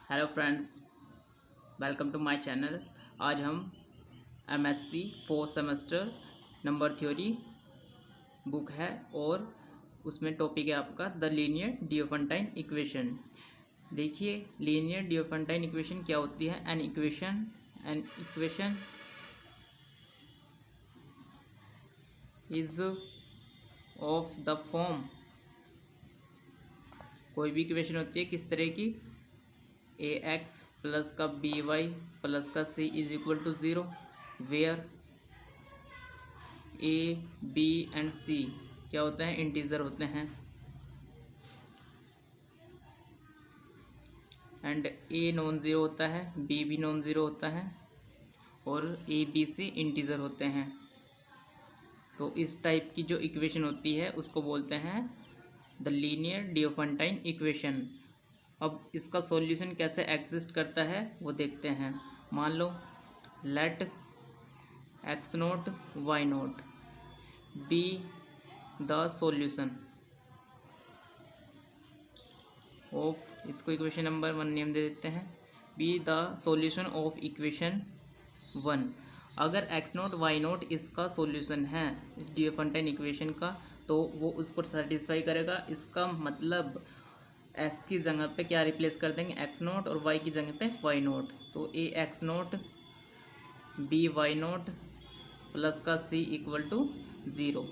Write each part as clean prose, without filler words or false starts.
Hello friends, welcome to my channel. आज हम MSc 4th semester number theory book है और उसमें टॉपिक है आपका द लीनियर डियोफेंटाइन इक्वेशन। देखिए, लीनियर डियोफेंटाइन इक्वेशन क्या होती है। An equation is of the form, कोई भी इक्वेशन होती है किस तरह की, ए एक्स प्लस का बी वाई प्लस का c is equal to zero, where a b and c क्या होते हैं, इंटीजर होते हैं, एंड ए नॉन ज़ीरो होता है, बी भी नॉन ज़ीरो होता है और ए बी सी इंटीजर होते हैं। तो इस टाइप की जो इक्वेशन होती है उसको बोलते हैं द लीनियर डियोफेंटाइन इक्वेशन। अब इसका सॉल्यूशन कैसे एग्जिस्ट करता है वो देखते हैं। मान लो let x nought y nought be the solution of, इसको इक्वेशन नंबर 1 नेम दे देते हैं, be the solution of equation 1। अगर एक्स नोट वाई नोट इसका सॉल्यूशन है इस डियोफेंटाइन इक्वेशन का, तो वो उसको सेटिस्फाई करेगा। इसका मतलब एक्स की जगह पे क्या रिप्लेस कर देंगे, एक्स नोट, और वाई की जगह पे वाई नोट। तो a x nought b y nought plus का सी इक्वल टू ज़ीरो।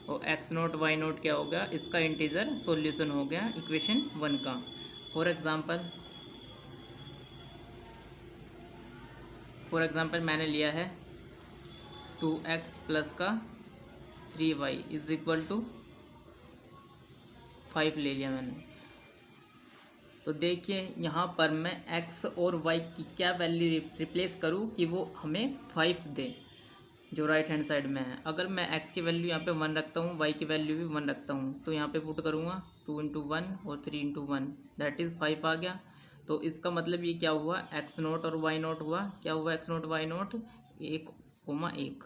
और एक्स नोट वाई नोट क्या हो गया, इसका इंटीजर सॉल्यूशन हो गया इक्वेशन 1 का। फॉर एग्जांपल मैंने लिया है 2x प्लस का 3y इज इक्वल टू 5 ले लिया मैंने। तो देखिए यहाँ पर मैं x और y की क्या वैल्यू रिप्लेस करूँ कि वो हमें 5 दे, जो राइट हैंड साइड में है। अगर मैं x की वैल्यू यहाँ पे 1 रखता हूँ, y की वैल्यू भी 1 रखता हूँ, तो यहाँ पे पुट करूँगा 2 इंटू 1 और 3 इंटू 1 दैट इज़ 5 आ गया। तो इसका मतलब ये क्या हुआ, एक्स नोट और वाई नोट हुआ, क्या हुआ, एक्स नोट वाई नोट 1,1।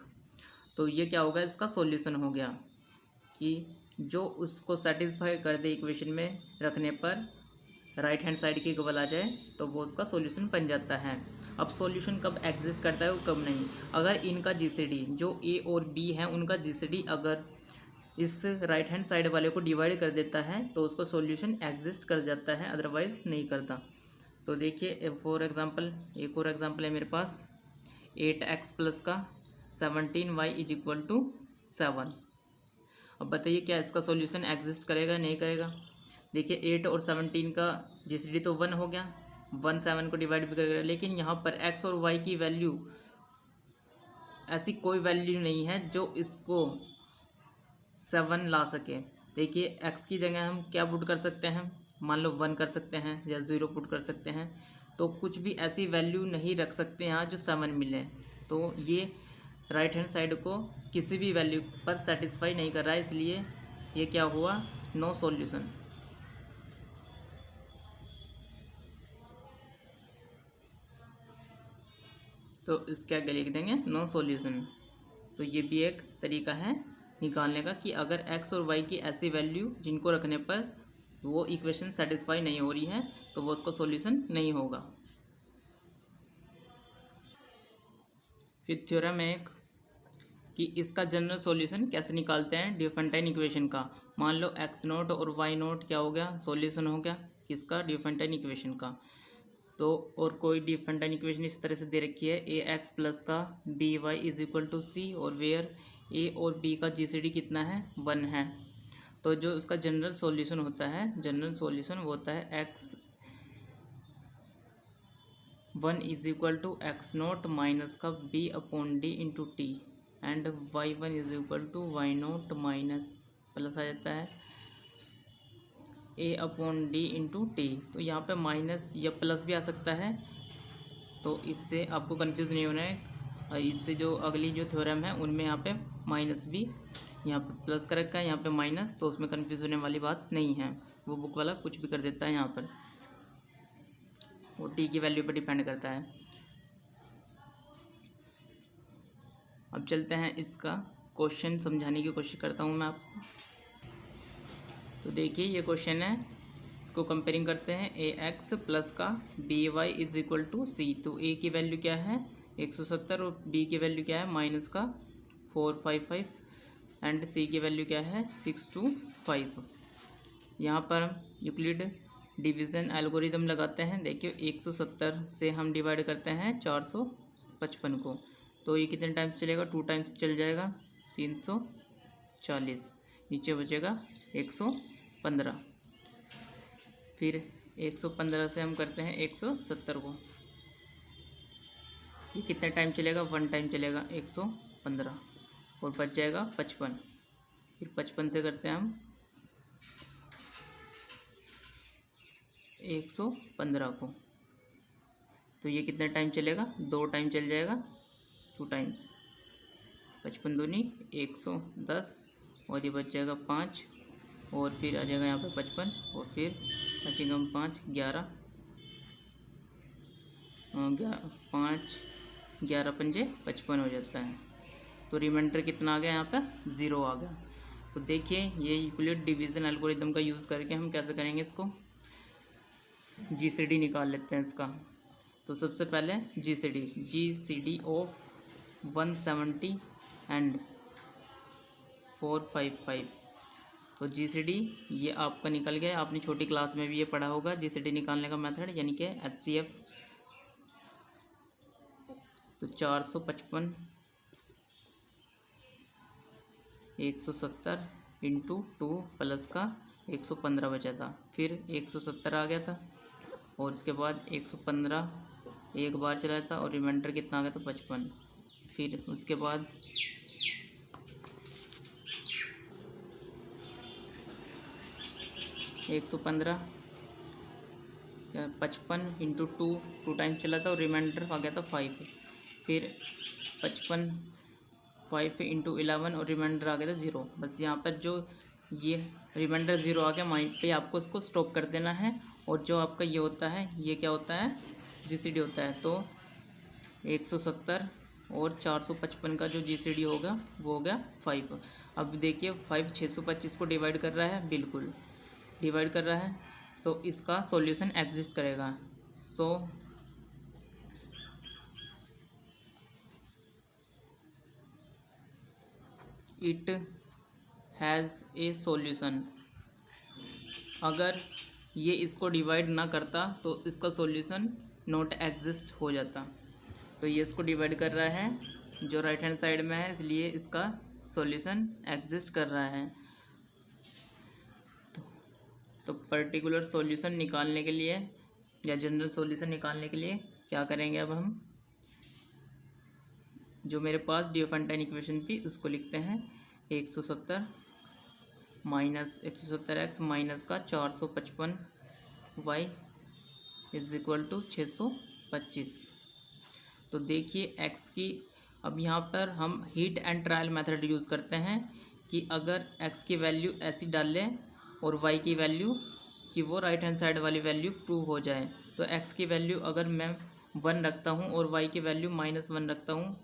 तो ये क्या होगा, इसका सॉल्यूशन हो गया कि जो उसको सेटिस्फाई कर दे इक्वेशन में रखने पर, राइट हैंड साइड की इक्वल आ जाए, तो वो उसका सॉल्यूशन बन जाता है। अब सॉल्यूशन कब एग्जिस्ट करता है और कब नहीं, अगर इनका जीसीडी जो ए और बी है उनका जीसीडी अगर इस राइट हैंड साइड वाले को डिवाइड कर देता है तो उसका सॉल्यूशन एग्जिस्ट कर जाता है, अदरवाइज नहीं करता। तो देखिए फॉर एग्जांपल एक और एग्जांपल है मेरे पास 8x प्लस का 17y इज इक्वल टू 7। अब बताइए क्या इसका सॉल्यूशन एग्जिस्ट करेगा नहीं करेगा। देखिए 8 और 17 का जीसीडी तो 1 हो गया, 1 7 को डिवाइड भी करेगा, लेकिन यहाँ पर x और y की वैल्यू, ऐसी कोई वैल्यू नहीं है जो इसको 7 ला सके। देखिए x की जगह हम क्या पुट कर सकते हैं, मान लो 1 कर सकते हैं या 0 पुट कर सकते हैं। तो कुछ भी ऐसी वैल्यू नहीं रख सकते यहाँ जो 7 मिले। तो ये राइट हैंड साइड को किसी भी वैल्यू पर सेटिस्फाई नहीं कर रहा है, इसलिए ये क्या हुआ, नो सॉल्यूशन। तो इसके आगे लिख देंगे नो सॉल्यूशन। तो ये भी एक तरीका है निकालने का कि अगर x और y की ऐसी वैल्यू जिनको रखने पर वो इक्वेशन सेटिस्फाई नहीं हो रही है तो वो उसका सॉल्यूशन नहीं होगा। फिर थ्योरम एक कि इसका जनरल सॉल्यूशन कैसे निकालते हैं डियोफेंटाइन इक्वेशन का। मान लो एक्स नोट और वाई नोट क्या हो गया, सॉल्यूशन हो गया किसका, डियोफेंटाइन इक्वेशन का। तो और कोई डियोफेंटाइन इक्वेशन इस तरह से दे रखी है, ए एक्स प्लस का b y is equal to c, और वेयर ए और बी का जीसीडी कितना है, 1 है। तो जो उसका जनरल सॉल्यूशन होता है, जनरल सॉल्यूशन वो होता है x 1 is equal to x nought minus का b upon d into t, and y 1 is equal to y nought minus plus आ जाता है a upon d into t. तो यहाँ पे माइनस या प्लस भी आ सकता है, तो इससे आपको कंफ्यूज नहीं होना है। और इससे जो अगली जो थ्योरम है उनमें यहाँ पे माइनस भी, यहाँ पे प्लस का रखा है, यहाँ पे माइनस, तो उसमें कंफ्यूज होने वाली बात नहीं है। वो बुक वाला कुछ भी कर देता है, यहाँ पर वो टी की वैल्यू पर डिपेंड करता है। अब चलते हैं इसका क्वेश्चन समझाने की कोशिश करता हूँ मैं आपको। तो देखिए ये क्वेश्चन है, इसको कंपेयरिंग करते हैं ए एक्स प्लस का b y is equal to c. तो ए की वैल्यू क्या है 170 और बी की वैल्यू क्या है माइनस का 455 एंड सी की वैल्यू क्या है 625। यहाँ पर हम यूक्लिड डिवीज़न एल्गोरिदम लगाते हैं। देखिए 170 से हम डिवाइड करते हैं 455 को, तो ये कितने टाइम्स चलेगा 2 टाइम्स चल जाएगा 340, नीचे बचेगा 115। फिर 115 से हम करते हैं 170 को, ये कितने टाइम चलेगा 1 टाइम चलेगा 115 और बच जाएगा 55। फिर 55 से करते हैं हम 115 को, तो ये कितने टाइम चलेगा 2 टाइम चल जाएगा 2 टाइम्स, 55 दूनी 110 और ये बच जाएगा 5 और फिर आ जाएगा यहाँ पे 55 और फिर बचेगा 5 11 5 11 पंजे 55 हो जाता है। तो रिमाइंडर कितना आ गया यहाँ पे 0 आ गया। तो देखिए ये यूक्लिड डिवीज़न एल्गोरिदम का यूज़ करके हम कैसे करेंगे इसको, जीसीडी निकाल लेते हैं इसका। तो सबसे पहले जीसीडी ऑफ 170 एंड 455। तो जीसीडी ये आपका निकल गया, आपने छोटी क्लास में भी ये पढ़ा होगा जीसीडी निकालने का मेथड, यानी कि एचसीएफ। तो 455 170 इंटू 2 प्लस का 115 बचा था, फिर 170 आ गया था और इसके बाद 115 एक बार चला था और रिमाइंडर कितना आ गया था 55। फिर उसके बाद 115 55 इंटू 2 टाइम्स चला था और रिमाइंडर आ गया था 5। फिर 55 5 इंटू 11 और रिमाइंडर आ गया था 0। बस यहाँ पर जो ये रिमाइंडर 0 आ गया वहीं पे आपको इसको स्टॉप कर देना है। और जो आपका ये होता है ये क्या होता है जीसीडी होता है। तो 170 और 455 का जो जीसीडी होगा वो हो गया 5। अब देखिए 5 625 को डिवाइड कर रहा है, बिल्कुल डिवाइड कर रहा है, तो इसका सॉल्यूशन एग्जिस्ट करेगा। So it has a solution. अगर ये इसको डिवाइड ना करता तो इसका सॉल्यूशन नॉट एग्जिस्ट हो जाता। तो ये इसको डिवाइड कर रहा है जो राइट हैंड साइड में है, इसलिए इसका सॉल्यूशन एग्जिस्ट कर रहा है। तो पर्टिकुलर सॉल्यूशन निकालने के लिए या जनरल सॉल्यूशन निकालने के लिए क्या करेंगे, अब हम जो मेरे पास डियोफेंटाइन इक्वेशन थी उसको लिखते हैं 170 माइनस 170x माइनस का 455y इज इक्वल टू 625। तो देखिए x की, अब यहाँ पर हम heat and trial method use करते हैं कि अगर x की वैल्यू ऐसी डाल लें और y की वैल्यू कि वो राइट हैंड साइड वाली वैल्यू प्रूव हो जाए। तो x की वैल्यू अगर मैं 1 रखता हूँ और y की वैल्यू -1 रखता हूँ,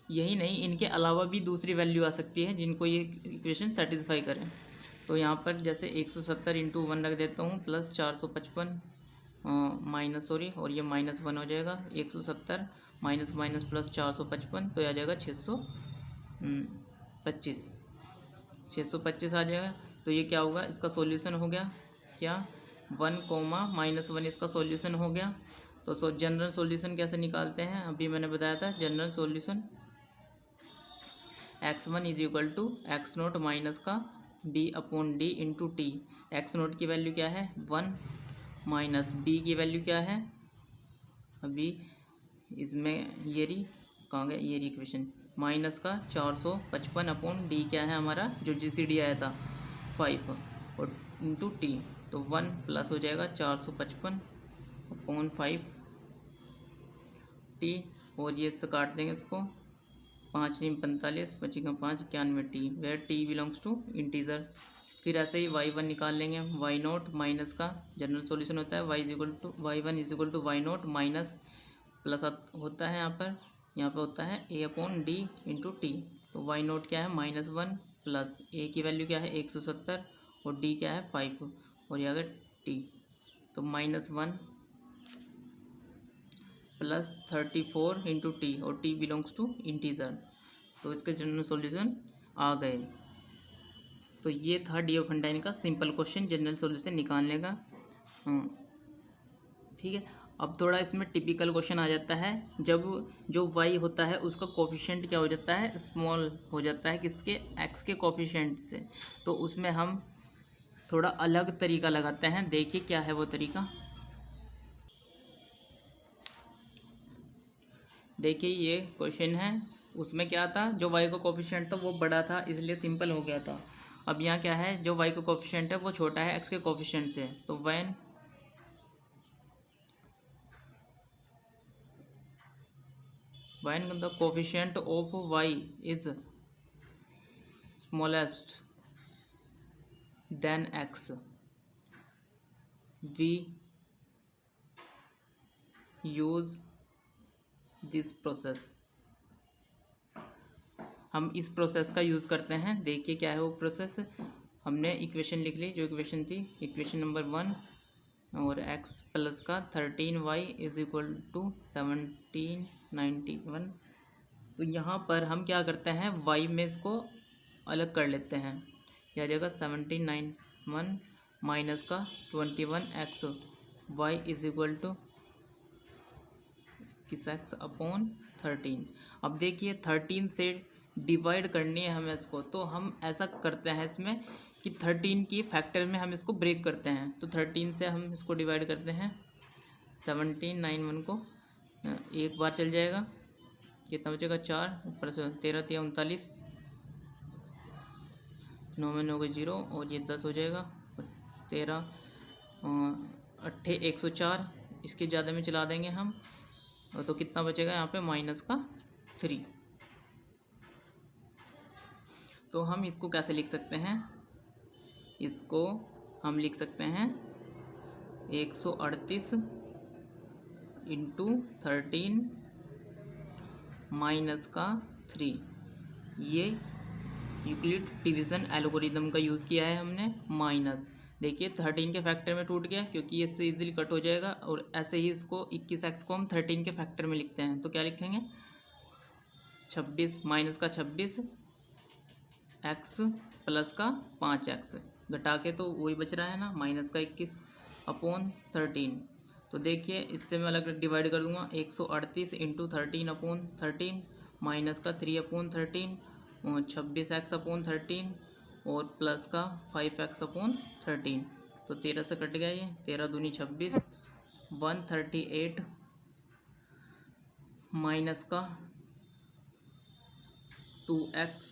यही नहीं इनके अलावा भी दूसरी वैल्यू आ सकती है जिनको ये इक्वेशन सेटिस्फाई करें। तो यहाँ पर जैसे 170 इंटू 1 रख देता हूँ प्लस 455 माइनस और ये -1 हो जाएगा। 170 माइनस माइनस प्लस 455 तो आ जाएगा 625 आ जाएगा। तो ये क्या होगा, इसका सॉल्यूशन हो गया क्या 1, -1 इसका सॉल्यूशन हो गया। तो जनरल सॉल्यूशन कैसे निकालते हैं, अभी मैंने बताया था। General solution x1 is equal to x0 minus का b/d इंटू टी। x0 की वैल्यू क्या है 1 माइनस b की वैल्यू क्या है, अभी इसमें ये रही कहाँ गया, ये रही इक्वेशन, माइनस का 455/d क्या है हमारा जो जीसीडी आया था 5 और इंटू टी। तो 1 प्लस हो जाएगा 455/5t और ये से काट देंगे इसको, 5 × 45 बचेगा 5 91t, where t belongs to integer. फिर ऐसे ही y1 निकाल लेंगे, y0 माइनस का जनरल सॉल्यूशन होता है y1 is equal to y0 minus plus होता है यहाँ पर होता है a/d इंटू टी। तो y0 क्या है -1 प्लस a की वैल्यू क्या है 170 और d क्या है 5 और ये आ गया टी। तो -1 प्लस 34 इंटू टी, और टी बिलोंग्स टू इंटीजर। तो इसके जनरल सॉल्यूशन आ गए। तो ये था डिओफेंटाइन का सिंपल क्वेश्चन जनरल सॉल्यूशन निकालने का। ठीक है, अब थोड़ा इसमें टिपिकल क्वेश्चन आ जाता है, जब जो y होता है उसका कोफिशिएंट क्या हो जाता है, स्मॉल हो जाता है किसके, x के कोफिशिएंट से। तो उसमें हम थोड़ा अलग तरीका लगाते हैं। देखिए क्या है वो तरीका। देखिए ये क्वेश्चन है, उसमें क्या था, जो y का कोफिशिएंट था वो बड़ा था इसलिए सिंपल हो गया था। अब यहाँ क्या है, जो y का कोफिशिएंट है वो छोटा है x के कोफिशिएंट से। तो when the coefficient of y is smallest than x, we use this process। हम इस प्रोसेस का यूज़ करते हैं। देखिए क्या है वो प्रोसेस। हमने इक्वेशन लिख ली, जो इक्वेशन थी इक्वेशन नंबर 1, और x प्लस का 13y इज इक्वल टू 1791। तो यहाँ पर हम क्या करते हैं, y में इसको अलग कर लेते हैं। यह आ जाएगा 1791 माइनस का 21x, y is equal to x upon 13। अब देखिए 13 से डिवाइड करनी है हमें इसको, तो हम ऐसा करते हैं इसमें कि 13 की फैक्टर में हम इसको ब्रेक करते हैं। तो 13 से हम इसको डिवाइड करते हैं, 1791 को एक बार चल जाएगा, कितना बचेगा 4, ऊपर से 13 3 39, 9 में 9 के 0, और ये 10 हो जाएगा, 13 8 104, इसके ज़्यादा में चला देंगे हम, तो कितना बचेगा यहाँ पे -3। तो हम इसको कैसे लिख सकते हैं, इसको हम लिख सकते हैं 138 इंटू 13 माइनस का 3। ये यूक्लिड डिवीज़न एल्गोरिदम का यूज़ किया है हमने, माइनस। देखिए 13 के फैक्टर में टूट गया क्योंकि इससे इजीली कट हो जाएगा, और ऐसे ही इसको 21x को हम 13 के फैक्टर में लिखते हैं। तो क्या लिखेंगे, 26 माइनस का 26 x प्लस का 5x, घटा के तो वही बच रहा है ना, माइनस का 21 अपॉन 13। तो देखिए इससे मैं अलग डिवाइड कर दूंगा, 138 इंटू 13 अपॉन 13 माइनस का 3 अपॉन 13 और 26x अपॉन 13 और प्लस का 5x अपॉन 13। तो 13 से कट गया ये, 13 दूनी 26, 138 माइनस का 2x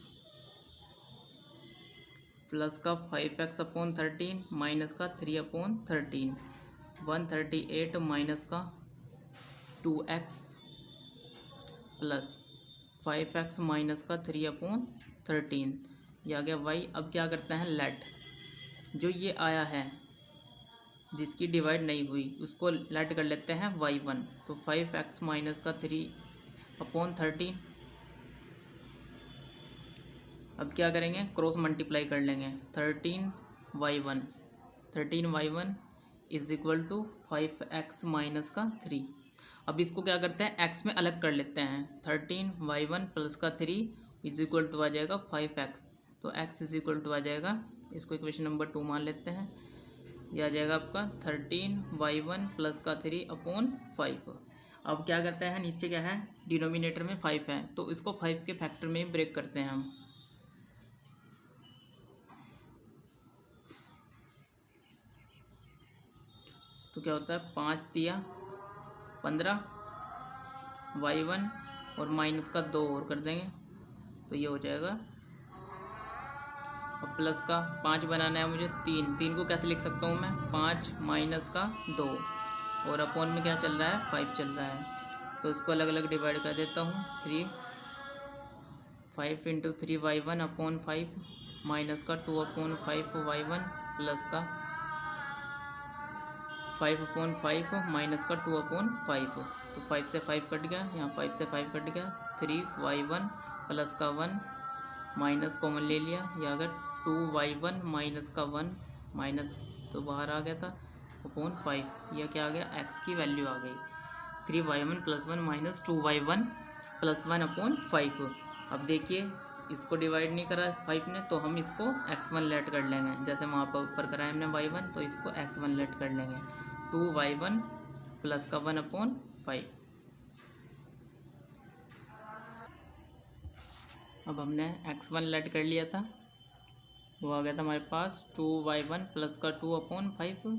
प्लस का 5x अपॉन 13 माइनस का 3 अपॉन 13, 138 माइनस का 2x प्लस 5x माइनस का 3 अपॉन 13, ये आ गया y। अब क्या करते हैं, लेट जो ये आया है जिसकी डिवाइड नहीं हुई उसको लेट कर लेते हैं y1। तो 5x माइनस का 3 अपॉन 13। अब क्या करेंगे, क्रॉस मल्टीप्लाई कर लेंगे, 13y1 is equal to 5x minus का 3। अब इसको क्या करते हैं, x में अलग कर लेते हैं, 13y1 प्लस का 3 इज इक्वल टू आ जाएगा 5x। तो x इज इक्वल टू आ जाएगा, इसको इक्वेशन नंबर 2 मान लेते हैं, यह आ जाएगा आपका 13y1 प्लस का 3 अपॉन 5। अब क्या करते हैं, नीचे क्या है, डिनोमिनेटर में 5 है, तो इसको 5 के फैक्टर में ही ब्रेक करते हैं हम। तो क्या होता है, 5 दिया 15, y1 और माइनस का 2 और कर देंगे, तो ये हो जाएगा। अब प्लस का 5 बनाना है मुझे, 3 को कैसे लिख सकता हूँ मैं, 5 माइनस का 2 और अपॉन में क्या चल रहा है, 5 चल रहा है। तो इसको अलग अलग डिवाइड कर देता हूँ, 5 इंटू 3y1 अपॉन 5 माइनस का 2 अपॉन 5y1 प्लस का 5 अपॉन 5 माइनस का 2 अपॉन 5। तो 5 से 5 कट गया, यहाँ 5 से 5 कट गया, 3y1 प्लस का 1 माइनस कॉमन ले लिया, या अगर 2y1 माइनस का 1 माइनस तो बाहर आ गया था अपॉन 5। यह क्या आ गया, x की वैल्यू आ गई 3y1 + 1 माइनस 2y1 + 1 अपॉन 5। अब देखिए इसको डिवाइड नहीं करा 5 ने, तो हम इसको x1 लेट कर लेंगे। जैसे वहाँ पर ऊपर कराया हमने y1, तो इसको x1 लेट कर लेंगे 2y1 प्लस का 1 अपॉन 5। अब हमने x1 लेट कर लिया था, वो आ गया था हमारे पास 2y1 प्लस का 2 अपॉन 5।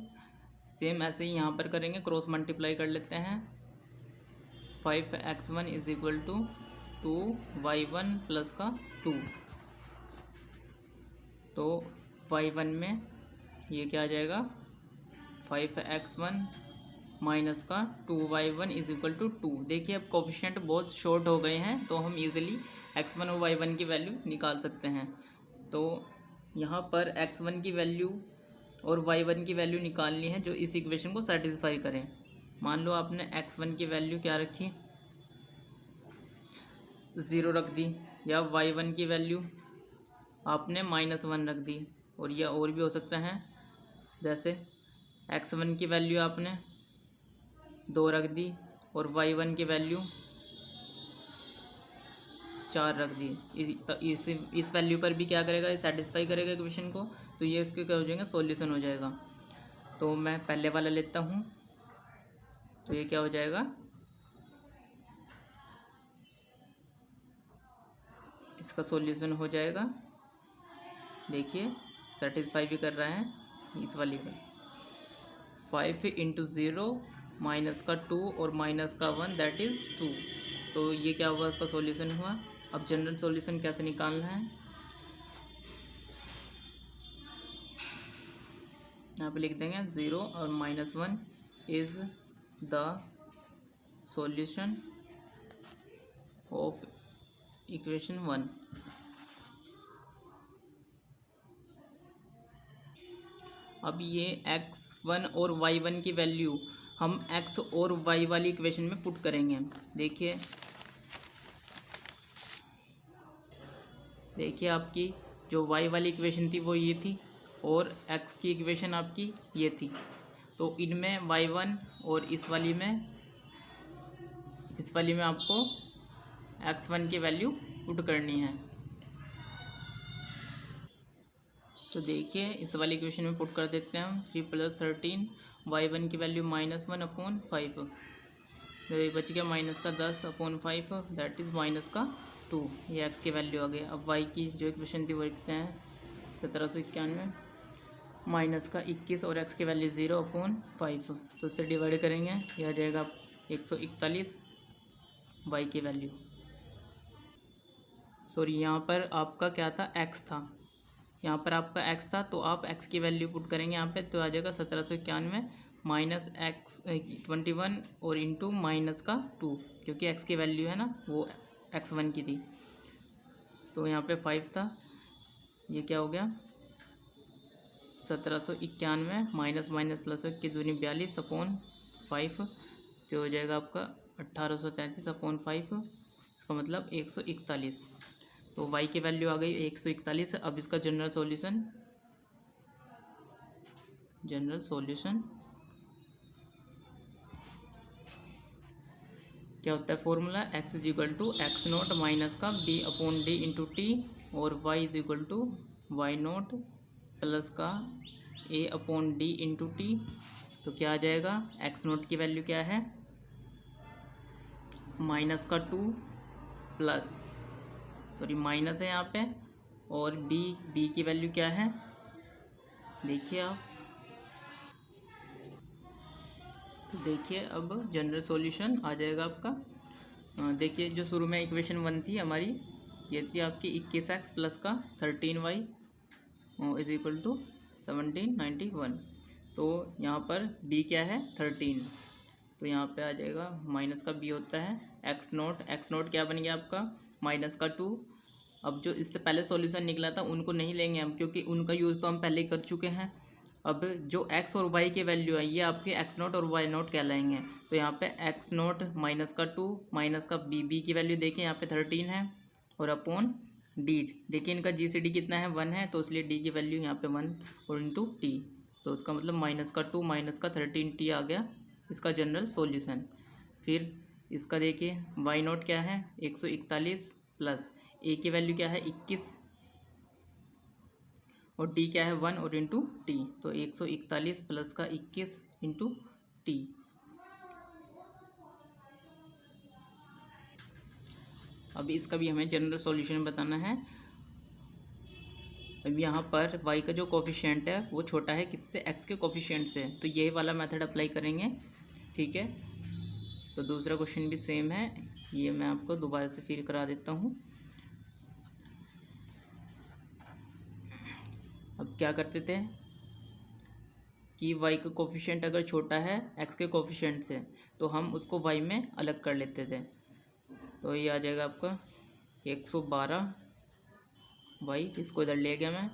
सेम ऐसे ही यहाँ पर करेंगे, क्रॉस मल्टीप्लाई कर लेते हैं। 5x1 is equal to 2y1 plus का 2। तो y1 में ये क्या आ जाएगा 5x1 माइनस का 2y1 इज इक्वल टू 2। देखिए अब कोफिशिएंट बहुत शॉर्ट हो गए हैं, तो हम इजीली x1 और y1 की वैल्यू निकाल सकते हैं। तो यहाँ पर x1 की वैल्यू और y1 की वैल्यू निकालनी है जो इस इक्वेशन को सेटिस्फाई करें। मान लो आपने x1 की वैल्यू क्या रखी, 0 रख दी, या y1 की वैल्यू आपने -1 रख दी, और यह और भी हो सकता है। जैसे x1 की वैल्यू आपने 2 रख दी और y1 की वैल्यू 4 रख दी। इस वैल्यू पर भी क्या करेगा, ये सेटिस्फाई करेगा इक्वेशन को, तो ये इसके क्या हो जाएगा, सॉल्यूशन हो जाएगा। तो मैं पहले वाला लेता हूँ, तो ये क्या हो जाएगा, इसका सॉल्यूशन हो जाएगा। देखिए सेटिस्फाई भी कर रहा है इस वाली में। 5 × 0 माइनस का 2 और माइनस का 1 दैट इज़ 2। तो ये क्या हुआ, इसका सॉल्यूशन हुआ। अब जनरल सॉल्यूशन कैसे निकालना है, यहाँ पे लिख देंगे 0 और -1 is the solution of equation 1। अब ये x1 और y1 की वैल्यू हम x और y वाली इक्वेशन में पुट करेंगे। देखिए आपकी जो y वाली इक्वेशन थी वो ये थी, और x की इक्वेशन आपकी ये थी। तो इनमें y1 और इस वाली में आपको x1 की वैल्यू पुट करनी है। तो देखिए इस वाली इक्वेशन में पुट कर देते हैं हम 3 + 13 y1 की वैल्यू -1 अपॉन 5, तो ये बच गया -10 अपॉन 5 दैट इज़ -2। ये x की वैल्यू आ गई। अब y की जो इक्वेशन थी वो लिखते हैं 1791 -21 और x की वैल्यू 0 अपॉन 5, तो इससे डिवाइड करेंगे, यह आ जाएगा 141 y की वैल्यू। सॉरी यहाँ पर आपका क्या था, x था, यहाँ पर आपका x था, तो आप x की वैल्यू पुट करेंगे यहाँ पे, तो आ जाएगा 1791 -21 और इंटू -2, क्योंकि x की वैल्यू है ना वो x1 की थी। तो यहाँ पे 5 था, ये क्या हो गया 1791 -+ की दूनी 42 अपॉन 5, तो हो जाएगा आपका 1833 अपॉन 5, इसका मतलब 141। तो y की वैल्यू आ गई 141। अब इसका जनरल सॉल्यूशन क्या होता है, फॉर्मूला x = x0 माइनस का b upon d into T, और y = y0 प्लस का a upon d into t. तो क्या आ जाएगा, x0 की वैल्यू क्या है -2 प्लस, सॉरी माइनस है यहाँ पे, और b की वैल्यू क्या है, देखिए आप, तो देखिए अब जनरल सॉल्यूशन आ जाएगा आपका। देखिए जो शुरू में इक्वेशन 1 थी हमारी, ये थी आपकी 21x प्लस का 13y इज इक्वल टू 1791। तो यहाँ पर b क्या है 13, तो यहाँ पे आ जाएगा माइनस का b होता है x0 क्या बन गया आपका -2। अब जो इससे पहले सॉल्यूशन निकला था उनको नहीं लेंगे हम, क्योंकि उनका यूज़ तो हम पहले ही कर चुके हैं। अब जो x और y की वैल्यू है ये आपके x0 और y0 कहलाएंगे। तो यहाँ पे x0 -2 माइनस का b की वैल्यू देखिए यहाँ पे 13 है, और अपॉन d, देखिए इनका GCD कितना है 1 है, तो इसलिए d की वैल्यू यहाँ पे 1 और इंटू टी। तो उसका मतलब -2 -13t आ गया इसका जनरल सॉल्यूशन। फिर इसका देखिए y0 क्या है 141 प्लस a की वैल्यू क्या है 21 और t क्या है 1 और इंटू टी, तो 141 प्लस का 21 इंटू टी। अभी इसका भी हमें जनरल सॉल्यूशन बताना है। अब यहाँ पर y का जो कोफिशिएंट है वो छोटा है किससे, x के कोफिशिएंट से, तो यही वाला मेथड अप्लाई करेंगे। ठीक है, तो दूसरा क्वेश्चन भी सेम है, ये मैं आपको दोबारा से फिर करा देता हूँ। अब क्या करते थे कि y का कोफिशिएंट अगर छोटा है x के कोफिशिएंट से तो हम उसको y में अलग कर लेते थे। तो ये आ जाएगा आपका 112 y, इसको इधर ले गया मैं,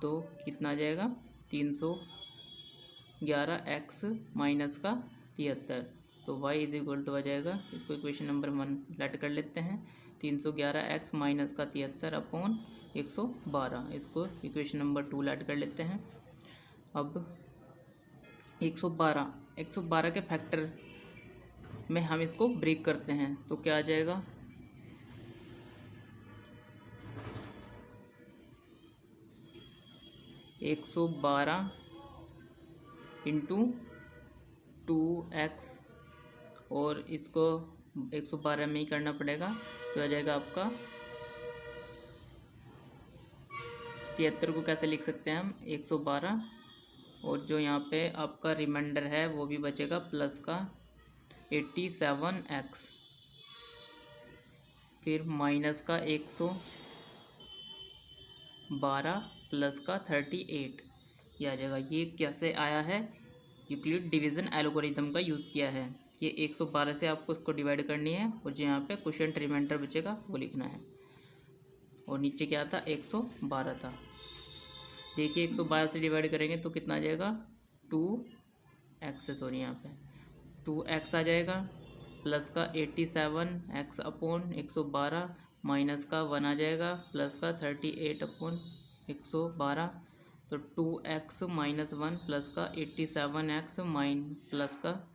तो कितना आ जाएगा 311 x माइनस का 73, तो y इज इक्वल टू आ जाएगा, इसको इक्वेशन नंबर 1 लेट कर लेते हैं, 311 x माइनस का 73 अपॉन 112, इसको इक्वेशन नंबर 2 लेट कर लेते हैं। अब 112 के फैक्टर में हम इसको ब्रेक करते हैं तो क्या आ जाएगा 112 इंटू 2x, और इसको 112 में ही करना पड़ेगा, तो आ जाएगा आपका 73 को कैसे लिख सकते हैं हम 112, और जो यहाँ पे आपका रिमाइंडर है वो भी बचेगा प्लस का 87x, फिर माइनस का 112 प्लस का 38, ये आ जाएगा। ये कैसे आया है, यूक्लिड डिवीज़न एल्गोरिथम का यूज़ किया है। ये 112 से आपको इसको डिवाइड करनी है और जो यहाँ पे क्वोशिएंट रिमाइंडर बचेगा वो लिखना है, और नीचे क्या था 112 था। देखिए 112 से डिवाइड करेंगे तो कितना आ जाएगा 2x, सॉरी यहाँ पे 2x आ जाएगा, प्लस का 87x अपॉन 112 माइनस का 1 आ जाएगा, प्लस का 38 अपॉन 112, तो 2x माइनस 1 प्लस का 87x प्लस का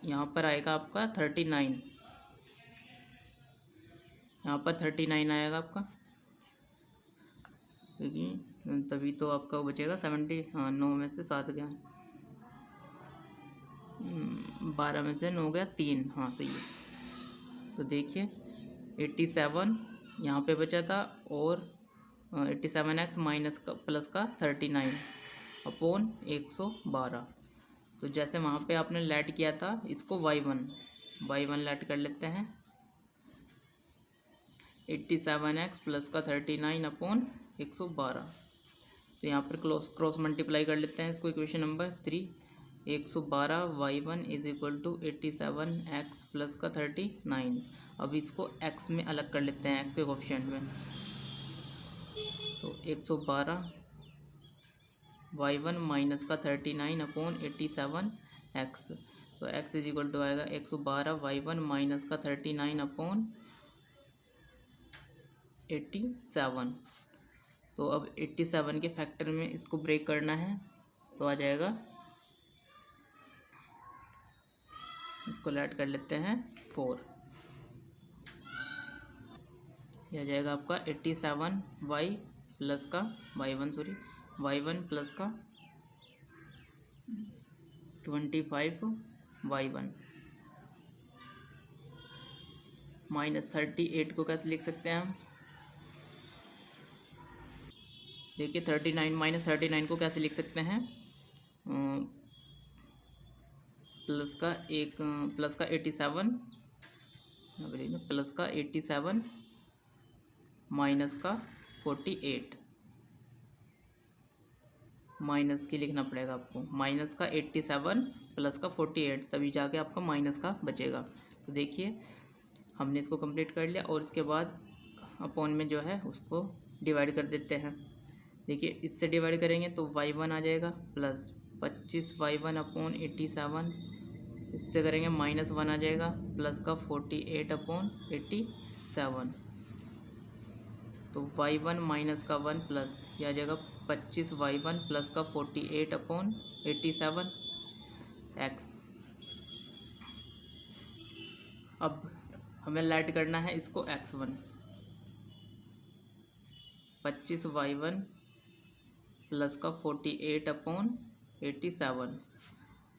यहाँ पर आएगा आपका 39, यहाँ पर 39 आएगा आपका, क्योंकि तभी तो आपका बचेगा 70, हाँ 9 में से 7 गया, 12 में से 9 गया 3, हाँ सही है। तो देखिए 87 यहाँ पे बचा था और 87x माइनस का प्लस का 39 अपॉन 112, तो जैसे वहाँ पे आपने लेट किया था इसको y1 लेट कर लेते हैं, 87x प्लस का 39 अपॉन 112, तो यहाँ पर क्रॉस मल्टीप्लाई कर लेते हैं इसको, equation number 3, 112 y1 is equal to 87x plus का 39। अब इसको x में अलग कर लेते हैं, x के कोफिशिएंट में, तो 112 y1 माइनस का 39 अपॉन 87x, तो x इज इक्वल टू आएगा 112 y1 माइनस का 39 अपॉन 87। तो अब 87 के फैक्टर में इसको ब्रेक करना है तो आ जाएगा, इसको ऐड कर लेते हैं 4, यह आ जाएगा आपका 87y प्लस का y1 प्लस का 25y1 माइनस 38 को कैसे लिख सकते हैं हम, देखिए 39 माइनस 39 को कैसे लिख सकते हैं, प्लस का 87 प्लस का 87 माइनस का 48, माइनस की लिखना पड़ेगा आपको, माइनस का 87 प्लस का 48, तभी जाके आपका माइनस का बचेगा। तो देखिए हमने इसको कंप्लीट कर लिया, और इसके बाद अपॉन में जो है उसको डिवाइड कर देते हैं। देखिए इससे डिवाइड करेंगे तो y1 आ जाएगा प्लस 25y1 अपॉन 87, इससे करेंगे माइनस 1 आ जाएगा प्लस का 48 अपॉन 87, तो y1 माइनस का 1 प्लस यह आ जाएगा 25y1 प्लस का 48/87 x। अब हमें लेट करना है इसको x1। 25y1 प्लस का 48/87,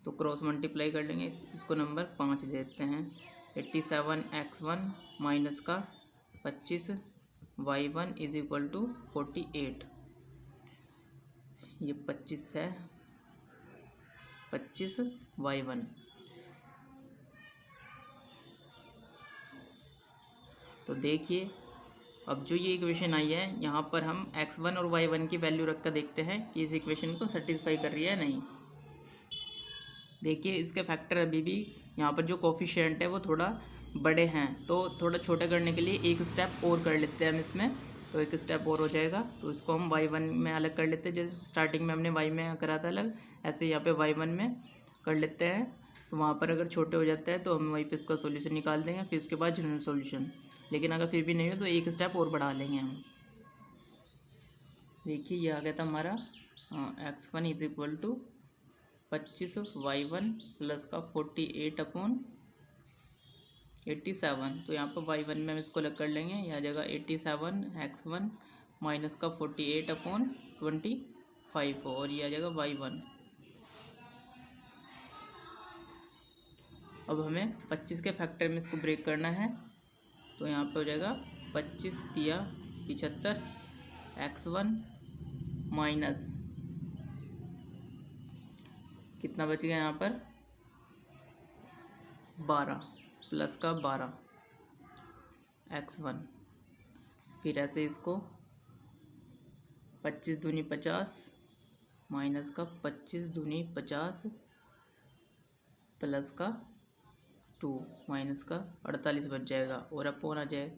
तो क्रॉस मल्टीप्लाई कर लेंगे, इसको नंबर 5 देते हैं। 87x1 माइनस का 25y1 इज इक्वल टू 48, ये 25 है, 25y1। तो देखिए अब जो ये इक्वेशन आई है, यहाँ पर हम x1 और y1 की वैल्यू रख कर देखते हैं कि इस इक्वेशन को सेटिस्फाई कर रही है नहीं। देखिए इसके फैक्टर अभी भी यहाँ पर जो कोफिशिएंट है वो थोड़ा बड़े हैं, तो थोड़ा छोटा करने के लिए एक स्टेप और कर लेते हैं हम इसमें। तो एक स्टेप और हो जाएगा, तो इसको हम y1 में अलग कर लेते हैं। जैसे स्टार्टिंग में हमने y में करा था अलग, ऐसे यहाँ पे y1 में कर लेते हैं। तो वहाँ पर अगर छोटे हो जाते हैं तो हम वहीं पे इसका सॉल्यूशन निकाल देंगे, फिर उसके बाद जनरल सॉल्यूशन। लेकिन अगर फिर भी नहीं हो तो एक स्टेप और बढ़ा लेंगे हम। देखिए ये आ गया था हमारा x1 is equal to 25y1 plus का 48/87। तो यहाँ पर y1 में हम इसको अलग कर लेंगे, यह आ जाएगा 87x1 माइनस का 48/25 और ये आ जाएगा y1। अब हमें 25 के फैक्टर में इसको ब्रेक करना है, तो यहाँ पे हो जाएगा 25 दिया 75 x1 माइनस कितना बच गया यहाँ पर 12 प्लस का 12 x1। फिर ऐसे इसको 25 दूनी 50 माइनस का 25 दूनी 50 प्लस का 2 माइनस का 48 बच जाएगा, और अपोन आ जाए,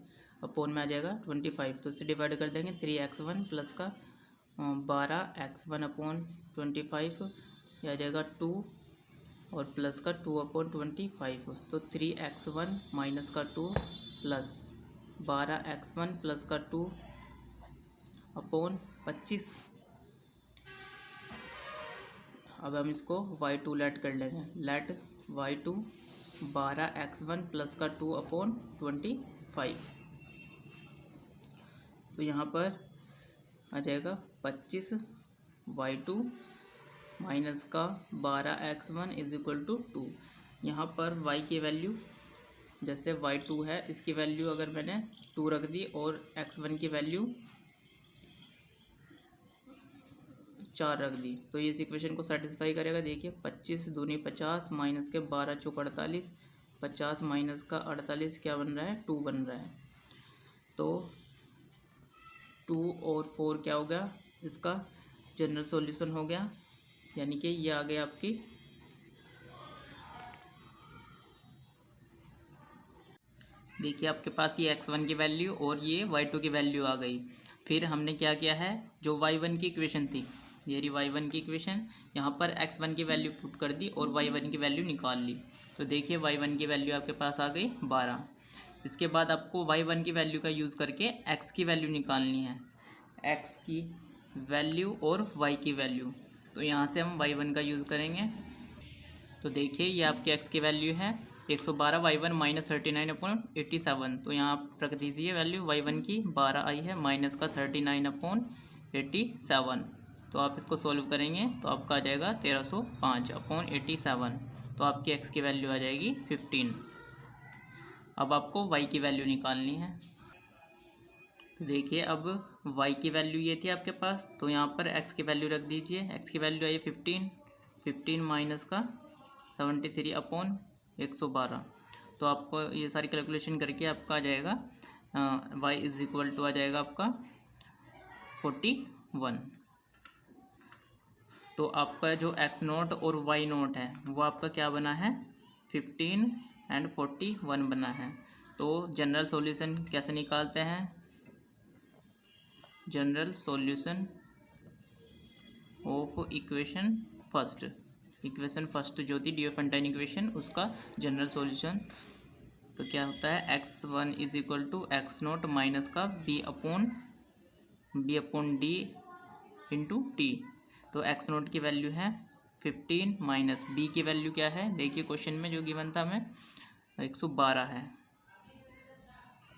अपोन में आ जाएगा 25। तो इससे डिवाइड कर देंगे 3x1 प्लस का 12x1/25, यह आ जाएगा 2 और प्लस का 2/25। तो 3x1 माइनस का 2 प्लस 12x1 प्लस का 2/25। अब हम इसको y2 लेट कर लेंगे, लेट y2 12x1 प्लस का 2/25। तो यहाँ पर आ जाएगा 25y2 माइनस का 12x1 इज इक्वल टू 2। यहाँ पर y की वैल्यू जैसे y2 है, इसकी वैल्यू अगर मैंने 2 रख दी और x1 की वैल्यू 4 रख दी, तो ये इस इक्वेशन को सेटिस्फाई करेगा। देखिए 25 दूनी 50 माइनस के 12 चौक 48, 50 माइनस का 48 क्या बन रहा है 2 बन रहा है। तो 2 और 4 क्या हो गया, इसका जनरल सॉल्यूशन हो गया, यानी कि ये आ गया आपकी देखिए आपके पास ये x1 की वैल्यू और ये y2 की वैल्यू आ गई। फिर हमने क्या किया है, जो y1 की इक्वेशन थी, ये रही y1 की इक्वेशन, यहाँ पर x1 की वैल्यू पुट कर दी और y1 की वैल्यू निकाल ली। तो देखिए y1 की वैल्यू आपके पास आ गई 12। इसके बाद आपको y1 की वैल्यू का यूज़ करके x की वैल्यू निकालनी है, x की वैल्यू और y की वैल्यू। तो यहाँ से हम y1 का यूज़ करेंगे। तो देखिए ये आपकी x की वैल्यू है 112 y1 माइनस 39/87। तो यहाँ आप रख दीजिए वैल्यू y1 की 12 आई है माइनस का 39/87। तो आप इसको सॉल्व करेंगे तो आपका आ जाएगा 1305/87। तो आपकी x की वैल्यू आ जाएगी 15। अब आपको y की वैल्यू निकालनी है। तो देखिए अब y की वैल्यू ये थी आपके पास, तो यहाँ पर x की वैल्यू रख दीजिए। x की वैल्यू आई 15 माइनस का 73/112। तो आपको ये सारी कैलकुलेशन करके आपका आ जाएगा y इज इक्वल टू आ जाएगा आपका 41। तो आपका जो x0 और y0 है वो आपका क्या बना है 15 एंड 41 बना है। तो जनरल सॉल्यूशन कैसे निकालते हैं, general solution of equation first जो थी डियोफेंटाइन इक्वेशन, उसका जनरल सॉल्यूशन तो क्या होता है x1 is equal to x0 minus का b upon d into t. तो एक्स नोट की वैल्यू है 15 माइनस बी की वैल्यू क्या है, देखिए क्वेश्चन में जो गिवन था हमें 112 है,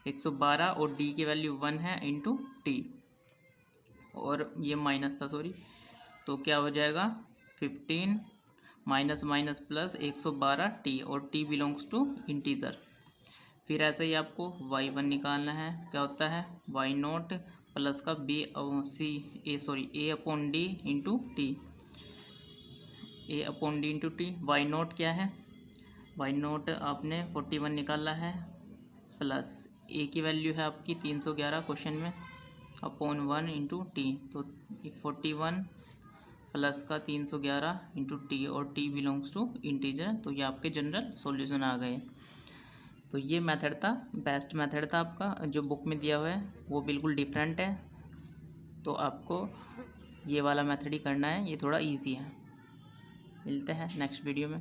112 और डी की वैल्यू 1 है इंटू टी, और ये माइनस था सॉरी, तो क्या हो जाएगा 15 माइनस माइनस प्लस 112 टी, और टी बिलोंग्स टू इंटीजर। फिर ऐसे ही आपको y1 निकालना है, क्या होता है वाई नोट प्लस का a upon d into t, a upon d into t. Y nought क्या है, वाई नोट आपने 41 निकाला है, प्लस ए की वैल्यू है आपकी 311 क्वेश्चन में, अपॉन 1 इंटू टी, तो 41 प्लस का 311 इंटू टी, और टी बिलोंग्स टू इंटीजर। तो ये आपके जनरल सॉल्यूशन आ गए। तो ये मेथड था, बेस्ट मेथड था आपका, जो बुक में दिया हुआ है वो बिल्कुल डिफरेंट है, तो आपको ये वाला मेथड ही करना है, ये थोड़ा इजी है। मिलते हैं नेक्स्ट वीडियो में।